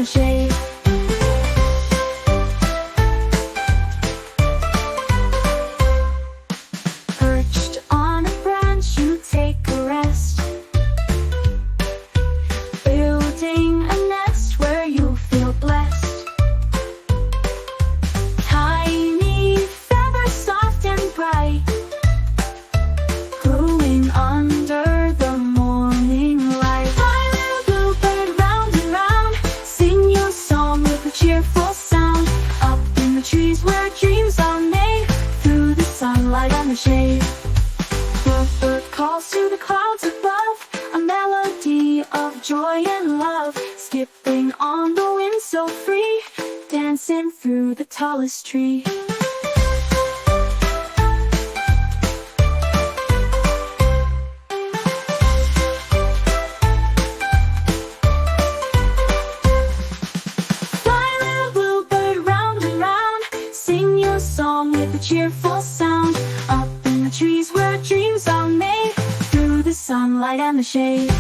the shade. Perched on a branch, you take a rest, building a nest where you feel blessed. Tiny feathers, soft and bright, growing under the morning light. Fly, little bluebird, round and round, sing your song with a cheerful sound. Up in the trees where dreams are made, through the sunlight and the shade. Bluebird calls to the clouds above, a melody of joy and love, skipping on the wind so free, dancing through the tallest tree. Fly, little bluebird, round and round, sing your song with a cheerful sound. Up in the trees where dreams are made, through the sunlight and the shade.